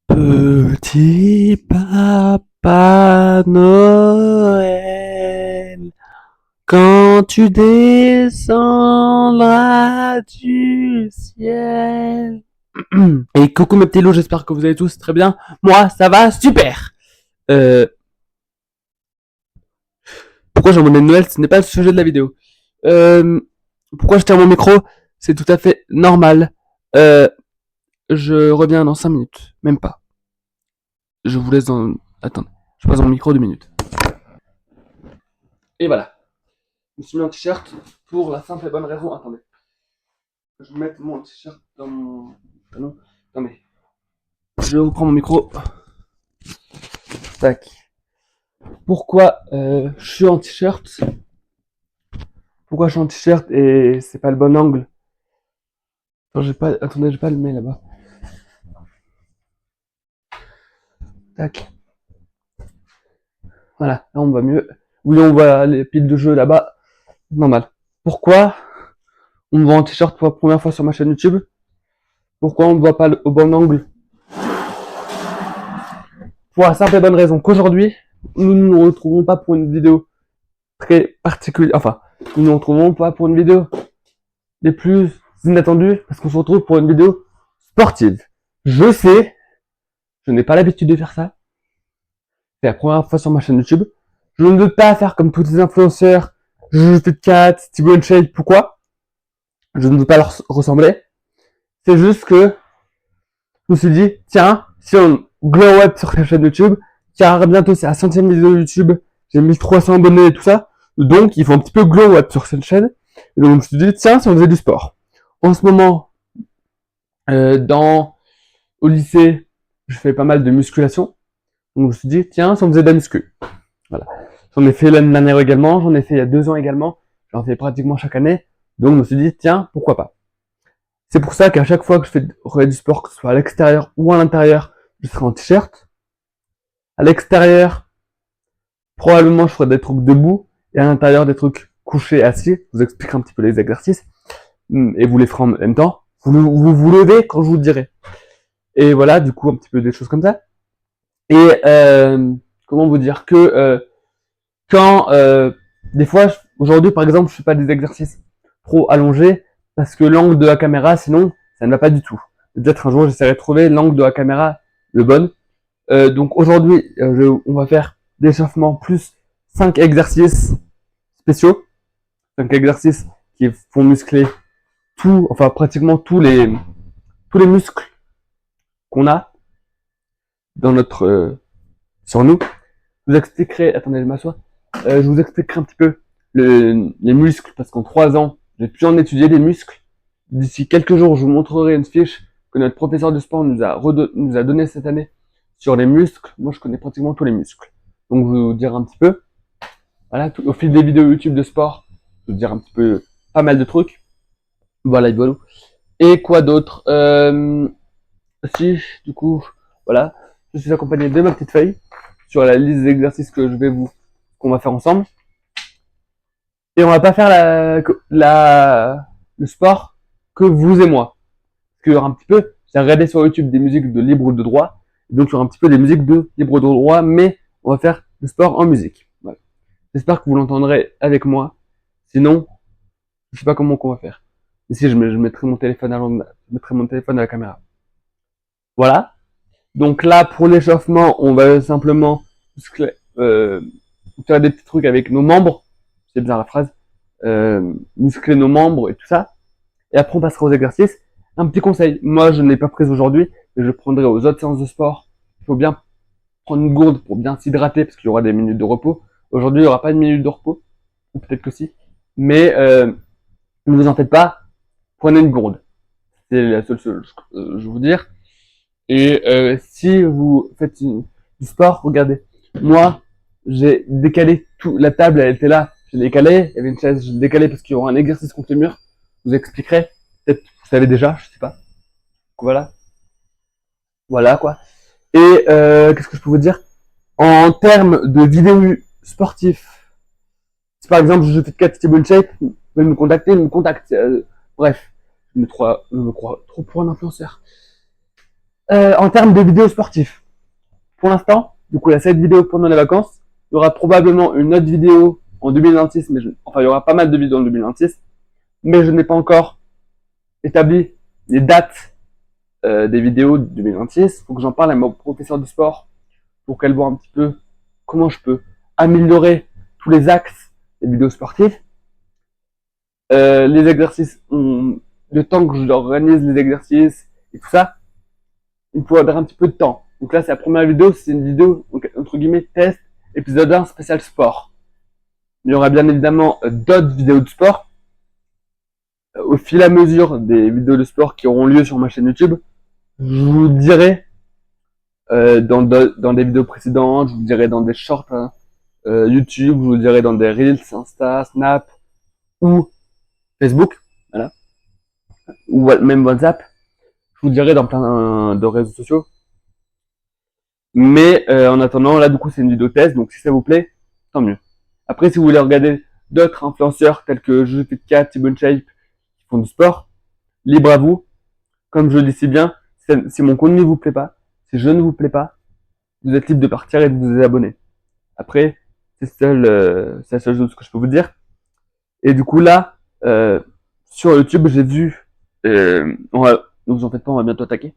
Petit papa Noël, quand tu descendras du ciel. Et coucou mes petits loups, j'espère que vous allez tous très bien. Moi, ça va super. Euh, Pourquoi j'ai un bonnet de Noël? Ce n'est pas le sujet de la vidéo. Euh, Pourquoi je tiens mon micro? C'est tout à fait normal. Euh, je reviens dans 5 minutes, même pas. Je vous laisse dans... Attendez, je passe mon micro 2 minutes. Et voilà. Je me suis mis en t-shirt pour la simple et bonne raison. Attendez. Je vais mettre mon t-shirt dans mon panneau. Attendez. Je reprends mon micro. Tac. Pourquoi je suis en t-shirt? Pourquoi je suis en t-shirt et c'est pas le bon angle? Attends, j'ai pas... Attendez, j'ai pas le mail là-bas. Tac. Voilà, là on voit mieux. Oui, on voit les piles de jeux là-bas. Normal. Pourquoi on me voit en t-shirt pour la première fois sur ma chaîne YouTube? Pourquoi on ne voit pas au bon angle? Pour la simple et bonne raison qu'aujourd'hui, nous ne nous retrouvons pas pour une vidéo très particulière. Enfin, nous ne nous retrouvons pas pour une vidéo les plus inattendues parce qu'on se retrouve pour une vidéo sportive. Je sais, je n'ai pas l'habitude de faire ça. C'est la première fois sur ma chaîne YouTube. Je ne veux pas faire comme tous les influenceurs, Juju Cat, Thibaut InShape. Pourquoi? Je ne veux pas leur ressembler. C'est juste que je me suis dit, tiens, si on glow up sur la chaîne YouTube, car bientôt c'est la 100e vidéo YouTube, j'ai 1300 abonnés et tout ça, donc il faut un petit peu glow up sur cette chaîne. Et donc je me suis dit, tiens, si on faisait du sport. En ce moment, au lycée, je fais pas mal de musculation. Donc je me suis dit, tiens, si on faisait de la muscu. Voilà. J'en ai fait l'année dernière également, j'en ai fait il y a 2 ans également, j'en fais pratiquement chaque année. Donc je me suis dit, tiens, pourquoi pas. C'est pour ça qu'à chaque fois que je fais du sport, que ce soit à l'extérieur ou à l'intérieur, je serai en t-shirt. À l'extérieur, probablement je ferai des trucs debout, et à l'intérieur des trucs couchés, assis. Je vous expliquerai un petit peu les exercices, et vous les ferez en même temps. Vous levez quand je vous le dirai. Et voilà, du coup, un petit peu des choses comme ça. Et comment vous dire que quand des fois, aujourd'hui par exemple, je fais pas des exercices trop allongés parce que l'angle de la caméra, sinon, ça ne va pas du tout. Peut-être un jour, j'essaierai de trouver l'angle de la caméra le bon. Donc aujourd'hui, on va faire d'échauffement plus 5 exercices spéciaux. 5 exercices qui font muscler enfin pratiquement tous les muscles qu'on a dans sur nous. Je vous expliquerai, attendez, je m'assois. Je vous expliquerai un petit peu les muscles parce qu'en 3 ans, j'ai pu en étudier des muscles. D'ici quelques jours, je vous montrerai une fiche que notre professeur de sport nous a donné cette année sur les muscles. Moi, je connais pratiquement tous les muscles. Donc, je vais vous dire un petit peu. Voilà, au fil des vidéos YouTube de sport, je vais vous dire un petit peu pas mal de trucs. Voilà, voilà. Et quoi d'autre Si, du coup, voilà. Je suis accompagné de ma petite feuille sur la liste des exercices qu'on va faire ensemble. Et on va pas faire le sport que vous et moi. Parce qu'il y aura un petit peu, j'ai regardé sur YouTube des musiques de libre de droit. Donc il y aura un petit peu des musiques de libre de droit, mais on va faire le sport en musique. Voilà. J'espère que vous l'entendrez avec moi. Sinon, je sais pas comment on va faire. Ici, je mettrai mon téléphone à la caméra. Voilà. Donc là, pour l'échauffement, on va simplement faire des petits trucs avec nos membres. C'est bien la phrase. Muscler nos membres et tout ça. Et après, on passera aux exercices. Un petit conseil. Moi, je ne l'ai pas pris aujourd'hui, mais je prendrai aux autres séances de sport. Il faut bien prendre une gourde pour bien s'hydrater parce qu'il y aura des minutes de repos. Aujourd'hui, il n'y aura pas de minutes de repos. Ou peut-être que si. Mais ne vous en faites pas. Prenez une gourde. C'est la seule chose que je vais vous dire. Et si vous faites du sport, regardez. Moi, j'ai décalé tout. La table, elle était là. J'ai décalé. Il y avait une chaise, j'ai décalé parce qu'il y aura un exercice contre le mur. Je vous expliquerai. Peut-être vous savez déjà, je sais pas. Voilà. Voilà quoi. Et qu'est-ce que je peux vous dire? En termes de vidéos sportifs, si par exemple je fais de 4 Stable Shape, vous pouvez me contacter, bref, je me crois trop pour un influenceur. En termes de vidéos sportives, pour l'instant, du coup, il y a cette vidéo pendant les vacances. Il y aura probablement une autre vidéo en 2026, enfin, il y aura pas mal de vidéos en 2026, mais je n'ai pas encore établi les dates des vidéos de 2026. Il faut que j'en parle à mon professeur de sport pour qu'elle voit un petit peu comment je peux améliorer tous les axes des vidéos sportives. Les exercices, le temps que je organise les exercices et tout ça, il me faudra un petit peu de temps. Donc là, c'est la première vidéo, c'est une vidéo, entre guillemets, test, épisode 1 spécial sport. Il y aura bien évidemment d'autres vidéos de sport. Au fil et à mesure des vidéos de sport qui auront lieu sur ma chaîne YouTube, je vous dirai dans des vidéos précédentes, je vous dirai dans des shorts YouTube, je vous dirai dans des Reels, Insta, Snap ou Facebook, voilà, ou même WhatsApp. Je vous dirai dans plein de réseaux sociaux. Mais en attendant, là du coup c'est une vidéo test, donc si ça vous plaît, tant mieux. Après, si vous voulez regarder d'autres influenceurs tels que JujuFit4, Thibaut Shape qui font du sport, libre à vous. Comme je le dis si bien, si mon contenu ne vous plaît pas, si je ne vous plais pas, vous êtes libre de partir et de vous abonner. Après, c'est la seule chose que je peux vous dire. Et du coup là, sur YouTube, j'ai vu, ne vous en faites pas, on va bientôt attaquer.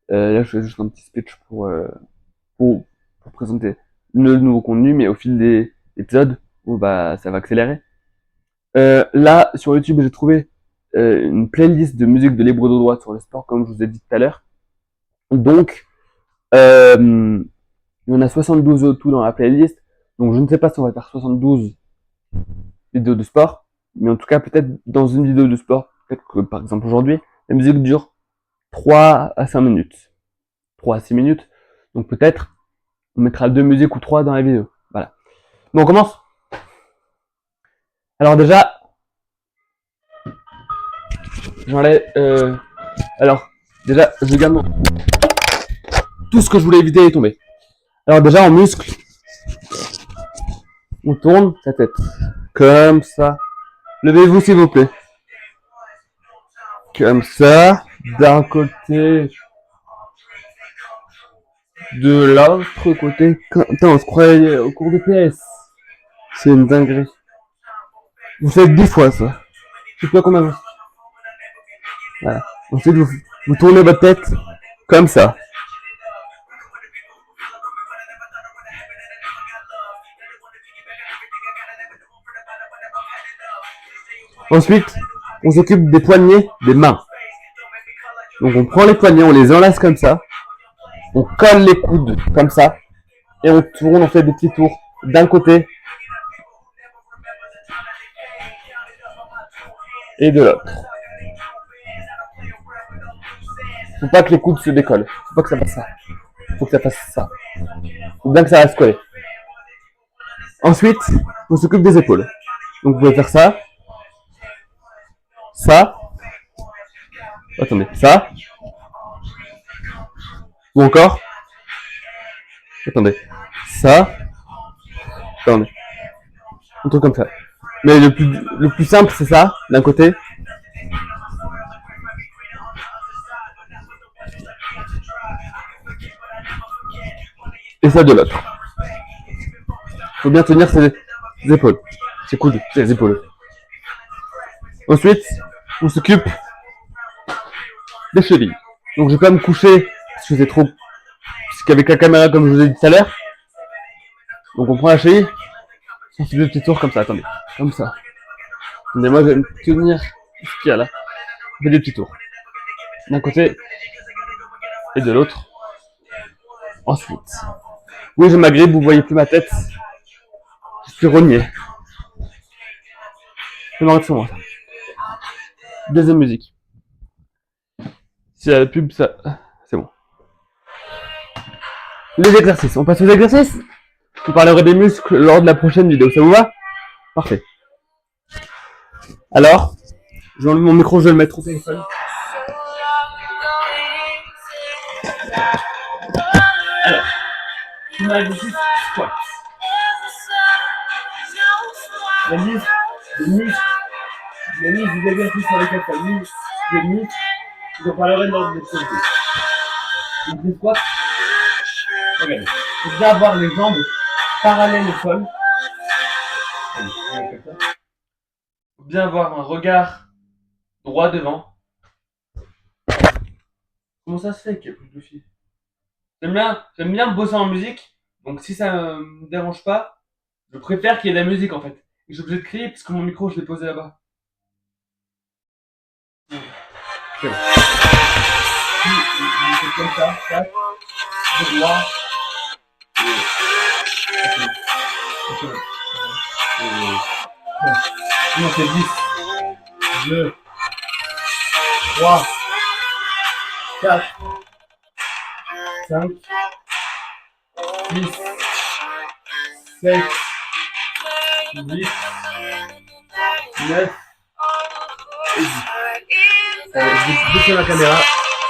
Là, je fais juste un petit speech pour présenter le nouveau contenu, mais au fil des épisodes, bah, ça va accélérer. Là, sur YouTube, j'ai trouvé une playlist de musique de libre de droit sur le sport, comme je vous ai dit tout à l'heure. Donc, il y en a 72 au tout dans la playlist. Donc, je ne sais pas si on va faire 72 vidéos de sport, mais en tout cas, peut-être dans une vidéo de sport, peut-être que par exemple aujourd'hui, la musique dure 3 à 5 minutes. 3 à 6 minutes. Donc, peut-être, on mettra 2 musiques ou 3 dans la vidéo. Voilà. Bon, on commence. Alors déjà, j'enlève. Alors, déjà, je garde tout ce que je voulais éviter est tombé. Alors déjà, en muscle, on tourne sa tête. Comme ça. Levez-vous s'il vous plaît. Comme ça. D'un côté. De l'autre côté. Putain, on se croyait au cours de PS. C'est une dinguerie. Vous faites 10 fois ça. Je sais pas combien. Voilà. Ensuite, vous tournez votre tête comme ça. Ensuite, on s'occupe des poignets des mains. Donc on prend les poignets, on les enlace comme ça. On colle les coudes comme ça. Et on tourne, on fait des petits tours d'un côté et de l'autre. Faut pas que les coudes se décollent. Faut pas que ça fasse ça. Faut que ça fasse ça. Faut bien que ça reste collé. Ensuite, on s'occupe des épaules. Donc vous pouvez faire ça. Ça. Attendez, ça. Ou encore. Attendez. Ça. Attendez. Un truc comme ça. Mais le plus simple, c'est ça, d'un côté. Et ça de l'autre. Faut bien tenir ses épaules. Ses coudes, ses épaules. Ensuite, on s'occupe des chevilles. Donc je vais pas me coucher parce que c'est trop. Parce qu'avec la caméra, comme je vous ai dit tout à l'heure. Donc on prend la cheville. On fait des petits tours comme ça, attendez. Comme ça. Attendez, moi je vais me tenir ce qu'il y a là. On fait des petits tours. D'un côté et de l'autre. Ensuite. Oui, je m'agrippe, vous voyez plus ma tête. Je suis rogné. Je m'arrête sur moi. Deuxième musique. Si la pub, ça. C'est bon. Les exercices. On passe aux exercices. Je vous parlerai des muscles lors de la prochaine vidéo. Ça vous va? Parfait. Alors, je vais enlever mon micro, je vais le mettre au téléphone. Alors, squat. La liste des muscles, la liste des exercices sur lesquels tu as mis des muscles, je vous parlerai lors de cette vidéo. Donc les squats, regardez, faut bien avoir les jambes parallèles au sol. Allez, on va faire ça. Faut bien avoir un regard droit devant. Comment ça se fait qu'il y a plus de filles? J'aime bien bosser en musique, donc si ça me dérange pas, je préfère qu'il y ait de la musique en fait. Et je suis obligé de crier parce que mon micro je l'ai posé là-bas. C'est bon. Puis, comme ça, tac, de droit. Non, c'est 10, 2, 3, 4, 5, 6, 7, 8, 9 et 10. Je vais baisser la caméra.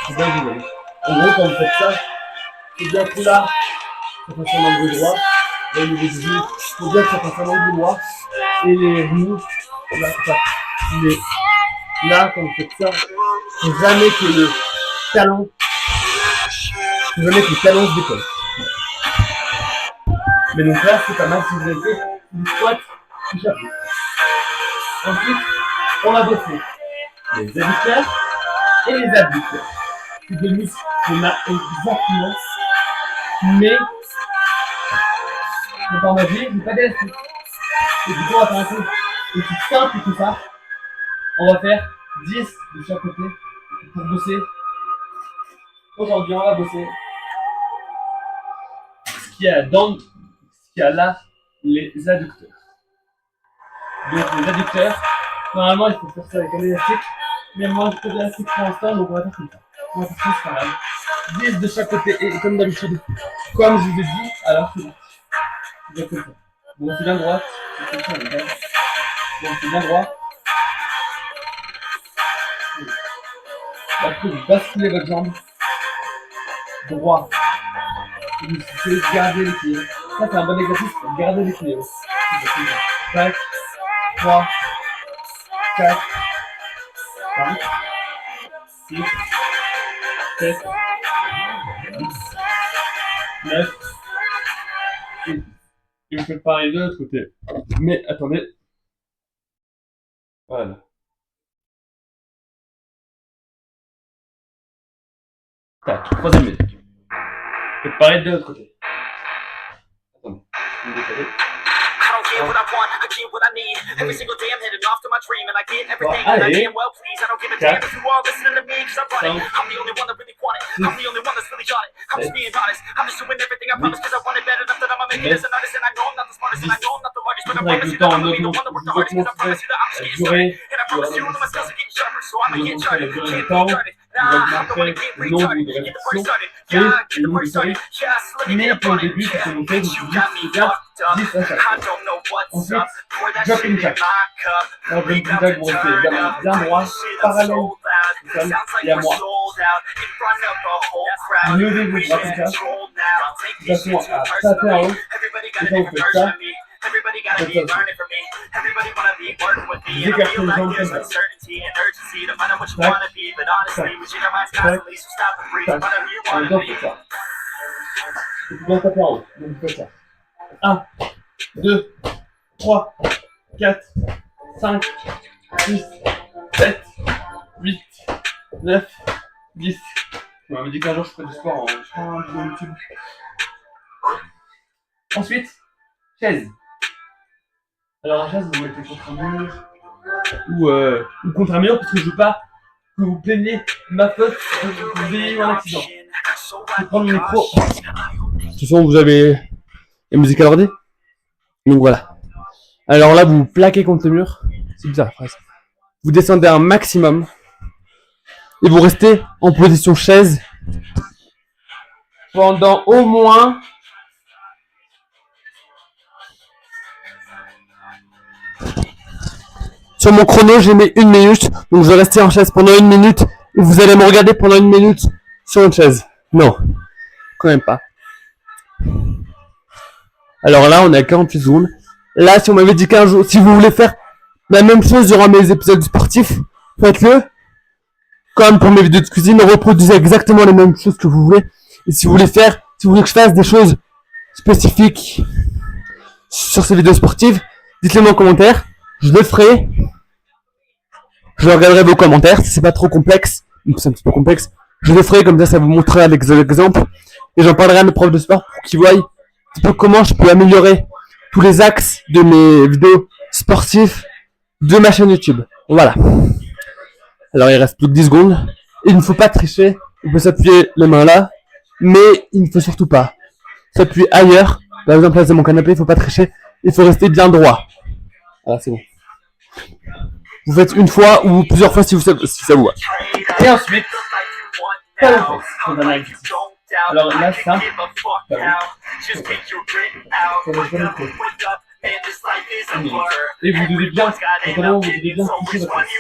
C'est bien visuel. En gros, quand vous faites ça, c'est bien que là, ça fasse un angle droit. Là, au niveau du genou, c'est bien que ça fasse un angle droit. Et les genoux, là, c'est ça. Mais là, quand vous faites ça, faut jamais que le talon, se décolle. Mais donc là, c'est pas mal si vous avez fait une squat du chapeau. Ensuite, on va bosser les adducteurs et les abducteurs. C'est des muscles qu'on a exactement, mais dans ma vie, j'ai pas d'élastique. Et du coup, on va faire un truc aussi simple que ça. On va faire 10 de chaque côté pour bosser. Aujourd'hui, on va bosser ce qu'il y a là, les adducteurs. Donc, les adducteurs, normalement, il faut faire ça avec un élastique. Mais moi, je fais de l'élastique pour l'instant, donc on va faire comme ça. On va faire ça, c'est pas grave. 10 de chaque côté, et comme d'habitude, comme je vous ai dit, alors c'est bon. C'est comme ça. Bon, c'est bien droit. C'est comme ça, les gars. Bon, c'est bien droit. Après, vous basculez votre jambe. Droit. Vous essayez de garder l'équilibre. Ça, c'est un bon exercice pour garder l'équilibre. 5, 3, 4, 5, 6, 7, 8, 9, et 10. Et vous faites pareil de l'autre côté. Mais attendez. Voilà. Tac, troisième musique. Faites pareil de l'autre côté. Attendez. Je vais me décaler. Get what I want, I get what I need. Every single day I'm heading off to my dream, and I get everything that I can. Well, please, I don't give a damn if you all listening to me, cause I'm running. I'm the only one that really want it. I'm the only one that's really got it. I'm just being honest. I'm just doing everything I promise, cause I want it bad enough that I'ma make it as an artist. And I know I'm not the smartest, and I know I'm not the largest, but I promise you that I'm gonna be the one that worked the hardest. Cause I promise you that I'm just getting started. And I promise you that my skills are getting sharper, so I'ma get started. Can't be started. Nah, I'm the one that get retarded. Get the party started. Yeah, get the party started. Yeah, so let me get the party. Yeah, bitch, you got me fucked up. I don't know what's up. Pour that shit in my cup. We about to turn up. Shit, I'm sold out. Sounds like we're sold out. In front of a whole crowd. We control now. Take this shit too personally. Everybody got a different version of me. Everybody gotta be learning from me. Everybody wanna be working with me. And I feel like there's uncertainty and urgency to find out what you wanna be. But honestly, we change our minds constantly, so stop and breathe. Find out who you wanna be. Et bien taper en haut. Donc faites ça. 1, 2, 3, 4, 5, 6, 7, 8, 9, 10. On m'avait dit qu'un jour je ferais du sport en vidéo YouTube. Ensuite, chaise. Alors la chaise, vous mettez contre un mur ou contre un mur parce que je veux pas que vous plaigniez ma faute que vous ayez eu un accident. Je vais prendre le micro. De toute façon, vous avez la musique à l'ordi. Donc voilà. Alors là, vous vous plaquez contre le mur. C'est bizarre la phrase. Vous descendez un maximum. Et vous restez en position chaise pendant au moins sur mon chrono, j'ai mis 1 minute. Donc je vais rester en chaise pendant 1 minute. Et vous allez me regarder pendant 1 minute sur une chaise. Non, quand même pas. Alors là, on est à 48 secondes. Là, si on m'avait dit qu'un jour, si vous voulez faire la même chose durant mes épisodes sportifs, faites-le. Comme pour mes vidéos de cuisine, reproduisez exactement les mêmes choses que vous voulez. Et si vous voulez que je fasse des choses spécifiques sur ces vidéos sportives, dites-le moi en commentaire. Je le ferai. Je regarderai vos commentaires. Si c'est pas trop complexe, c'est un petit peu complexe, je le ferai, comme ça vous montrera l'exemple. Et j'en parlerai à mes profs de sport pour qu'ils voient un petit peu comment je peux améliorer tous les axes de mes vidéos sportives de ma chaîne YouTube. Voilà. Alors il reste plus que 10 secondes. Il ne faut pas tricher. On peut s'appuyer les mains là, mais il ne faut surtout pas s'appuyer ailleurs. Par exemple là c'est mon canapé, il ne faut pas tricher. Il faut rester bien droit. Voilà, c'est bon. Vous faites une fois ou plusieurs fois si ça vous va. Et ensuite, pas le fesses. Alors là, c'est simple. Et vous devez bien, notamment vous devez bien toucher votre fesse.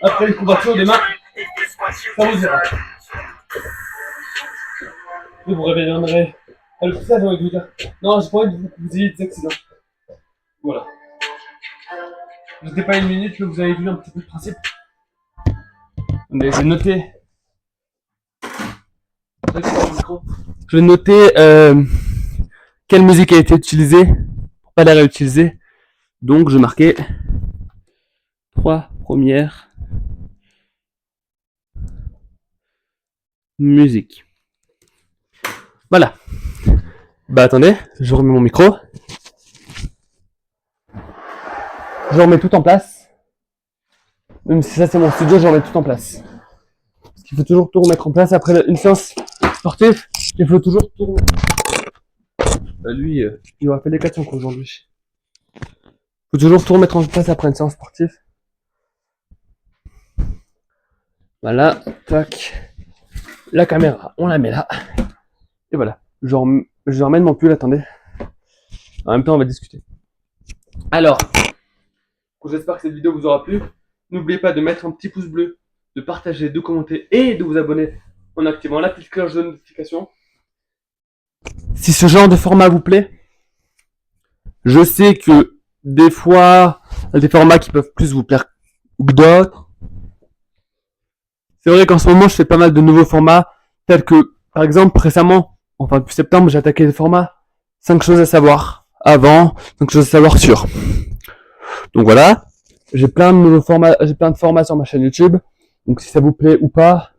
Après les courbatures des mains, ça vous ira. Et vous reviendrez. Alors ça, j'ai envie de vous dire. Non, j'ai pas envie que vous ayez des accidents. Voilà. J'étais pas une minute, mais vous avez vu un petit peu le principe. Mais j'ai noté. Je vais noter quelle musique a été utilisée pour pas la réutiliser. Donc je marquais 3 premières musiques. Voilà. Bah attendez, je remets mon micro. Je remets tout en place. Même si ça c'est mon studio, je remets tout en place. Parce qu'il faut toujours tout remettre en place après une séance sportive. Il faut toujours tout remettre. Lui, il aura fait des 400 aujourd'hui. Il faut toujours tout remettre en place après une séance sportive. Voilà, tac. La caméra, on la met là. Et voilà. Je remets mon pull, attendez. En même temps, on va discuter. Alors, j'espère que cette vidéo vous aura plu. N'oubliez pas de mettre un petit pouce bleu, de partager, de commenter et de vous abonner en activant la petite cloche de notification. Si ce genre de format vous plaît, je sais que des fois, il y a des formats qui peuvent plus vous plaire que d'autres. C'est vrai qu'en ce moment, je fais pas mal de nouveaux formats, tels que, par exemple, récemment, enfin depuis septembre, j'ai attaqué le format 5 choses à savoir avant, 5 choses à savoir sur. Donc voilà, j'ai plein de nouveaux formats, j'ai plein de formats sur ma chaîne YouTube. Donc si ça vous plaît ou pas,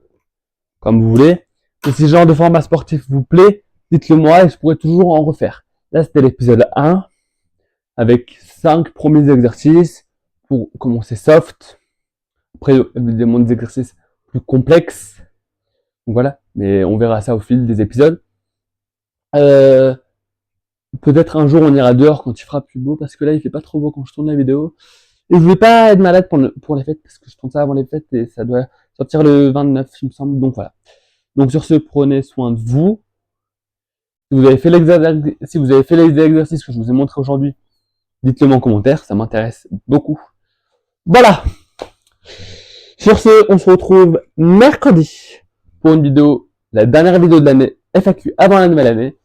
comme vous voulez. Et si ce genre de format sportif vous plaît, dites-le moi et je pourrais toujours en refaire. Là, c'était l'épisode 1 avec 5 premiers exercices pour commencer soft. Après, évidemment, des exercices plus complexes. Donc voilà, mais on verra ça au fil des épisodes. Peut-être un jour on ira dehors quand il fera plus beau parce que là il fait pas trop beau quand je tourne la vidéo. Et je voulais pas être malade pour les fêtes parce que je tourne ça avant les fêtes et ça doit sortir le 29 il me semble. Donc voilà. Donc sur ce, prenez soin de vous. Si vous avez fait les exercices que je vous ai montré aujourd'hui, dites-le moi en commentaire, ça m'intéresse beaucoup. Voilà. Sur ce, on se retrouve mercredi pour une vidéo, la dernière vidéo de l'année FAQ avant la nouvelle année.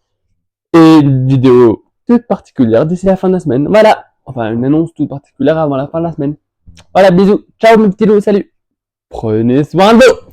Et une vidéo toute particulière d'ici la fin de la semaine. Voilà. Enfin, une annonce toute particulière avant la fin de la semaine. Voilà, bisous. Ciao mes petits loups, salut. Prenez soin de vous.